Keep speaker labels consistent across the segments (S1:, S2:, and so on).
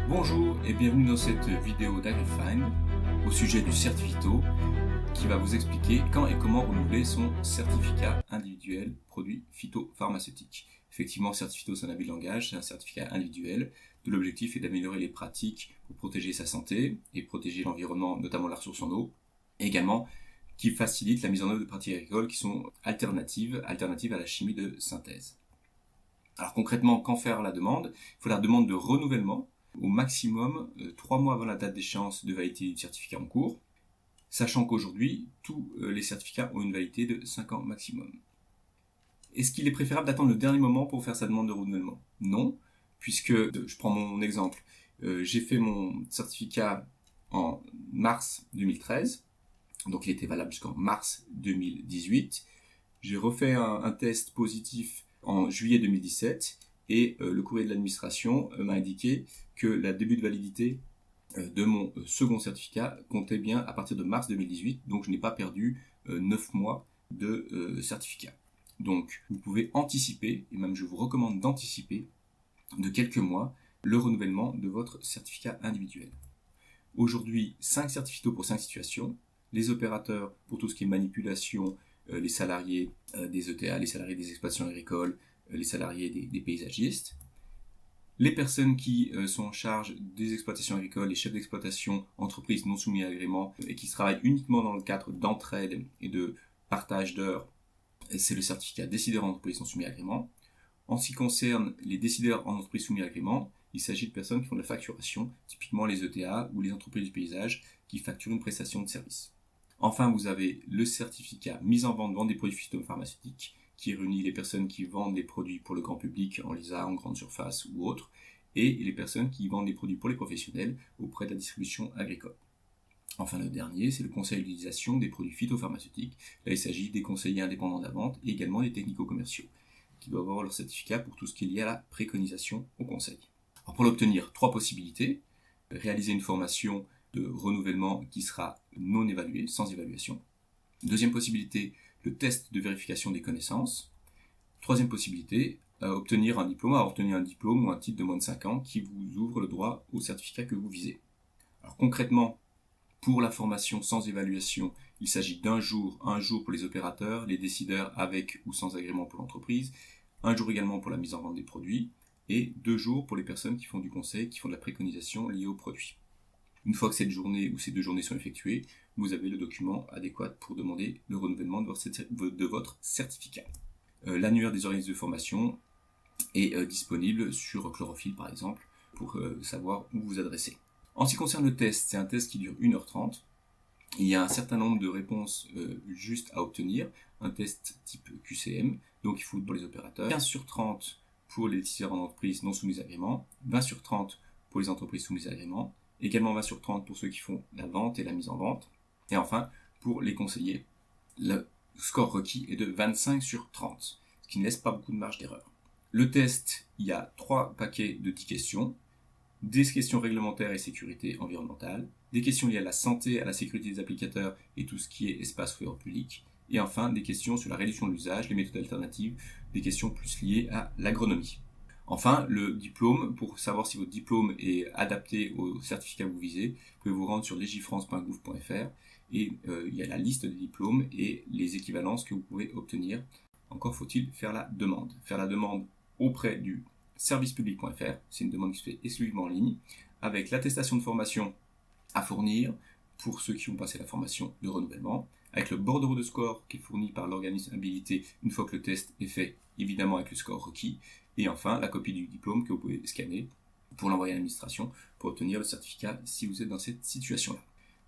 S1: Bonjour et bienvenue dans cette vidéo d'AgriFind au sujet du Certifito qui va vous expliquer quand et comment renouveler son certificat individuel produit phytopharmaceutique. Effectivement, Certifito, c'est un habit de langage, c'est un certificat individuel dont l'objectif est d'améliorer les pratiques pour protéger sa santé et protéger l'environnement, notamment la ressource en eau, et également qui facilite la mise en œuvre de pratiques agricoles qui sont alternatives à la chimie de synthèse. Alors concrètement, quand faire la demande? Il faut la demande de renouvellement au maximum 3 mois avant la date d'échéance de validité du certificat en cours, sachant qu'aujourd'hui, tous les certificats ont une validité de 5 ans maximum. Est-ce qu'il est préférable d'attendre le dernier moment pour faire sa demande de renouvellement? Non, puisque, je prends mon exemple, j'ai fait mon certificat en mars 2013, donc il était valable jusqu'en mars 2018. J'ai refait un test positif en juillet 2017 et le courrier de l'administration m'a indiqué que le début de validité de mon second certificat comptait bien à partir de mars 2018, donc je n'ai pas perdu 9 mois de certificat. Donc vous pouvez anticiper, et même je vous recommande d'anticiper de quelques mois le renouvellement de votre certificat individuel. Aujourd'hui, 5 certificats pour 5 situations. Les opérateurs pour tout ce qui est manipulation, les salariés des ETA, les salariés des exploitations agricoles, les salariés des paysagistes, les personnes qui sont en charge des exploitations agricoles, les chefs d'exploitation, entreprises non soumises à agrément et qui travaillent uniquement dans le cadre d'entraide et de partage d'heures, c'est le certificat décideur en entreprise non soumis à agrément. En ce qui concerne les décideurs en entreprise soumis à agrément, il s'agit de personnes qui font de la facturation, typiquement les ETA ou les entreprises du paysage qui facturent une prestation de service. Enfin, vous avez le certificat mise en vente des produits phytopharmaceutiques qui réunit les personnes qui vendent des produits pour le grand public en LISA, en grande surface ou autre, et les personnes qui vendent des produits pour les professionnels auprès de la distribution agricole. Enfin, le dernier, c'est le conseil d'utilisation des produits phytopharmaceutiques. Là, il s'agit des conseillers indépendants de la vente et également des technico-commerciaux qui doivent avoir leur certificat pour tout ce qui est lié à la préconisation au conseil. Alors, pour l'obtenir, 3 possibilités. Réaliser une formation de renouvellement qui sera non évaluée, sans évaluation. Deuxième possibilité, le test de vérification des connaissances. Troisième possibilité, obtenir un diplôme ou un titre de moins de 5 ans qui vous ouvre le droit au certificat que vous visez. Alors concrètement, pour la formation sans évaluation, il s'agit d'un jour, un jour pour les opérateurs, les décideurs avec ou sans agrément pour l'entreprise, un jour également pour la mise en vente des produits, et 2 jours pour les personnes qui font du conseil, qui font de la préconisation liée aux produits. Une fois que cette journée ou ces 2 journées sont effectuées, vous avez le document adéquat pour demander le renouvellement de votre certificat. L'annuaire des organismes de formation est disponible sur Chlorophylle par exemple pour savoir où vous adresser. En ce qui concerne le test, c'est un test qui dure 1h30. Il y a un certain nombre de réponses justes à obtenir, un test type QCM, donc il faut pour les opérateurs, 15 sur 30 pour les décideurs en entreprise non soumises à agrément, 20 sur 30 pour les entreprises soumises à agrément, également 20 sur 30 pour ceux qui font la vente et la mise en vente, et enfin, pour les conseillers, le score requis est de 25 sur 30, ce qui ne laisse pas beaucoup de marge d'erreur. Le test, il y a 3 paquets de 10 questions, des questions réglementaires et sécurité environnementale, des questions liées à la santé, à la sécurité des applicateurs et tout ce qui est espace ouvert au public, et enfin des questions sur la réduction de l'usage, les méthodes alternatives, des questions plus liées à l'agronomie. Enfin, le diplôme, pour savoir si votre diplôme est adapté au certificat que vous visez, vous pouvez vous rendre sur legifrance.gouv.fr et il y a la liste des diplômes et les équivalences que vous pouvez obtenir. Encore faut-il faire la demande. Faire la demande auprès du servicepublic.fr, c'est une demande qui se fait exclusivement en ligne, avec l'attestation de formation à fournir pour ceux qui ont passé la formation de renouvellement, avec le bordereau de score qui est fourni par l'organisme habilité une fois que le test est fait, évidemment avec le score requis, et enfin la copie du diplôme que vous pouvez scanner pour l'envoyer à l'administration pour obtenir le certificat si vous êtes dans cette situation-là.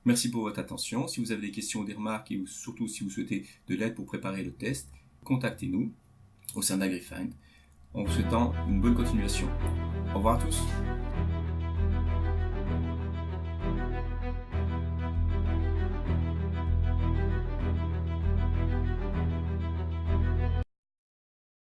S1: Merci pour votre attention. Si vous avez des questions ou des remarques et surtout si vous souhaitez de l'aide pour préparer le test, contactez-nous au sein d'AgriFind en vous souhaitant une bonne continuation. Au revoir à tous.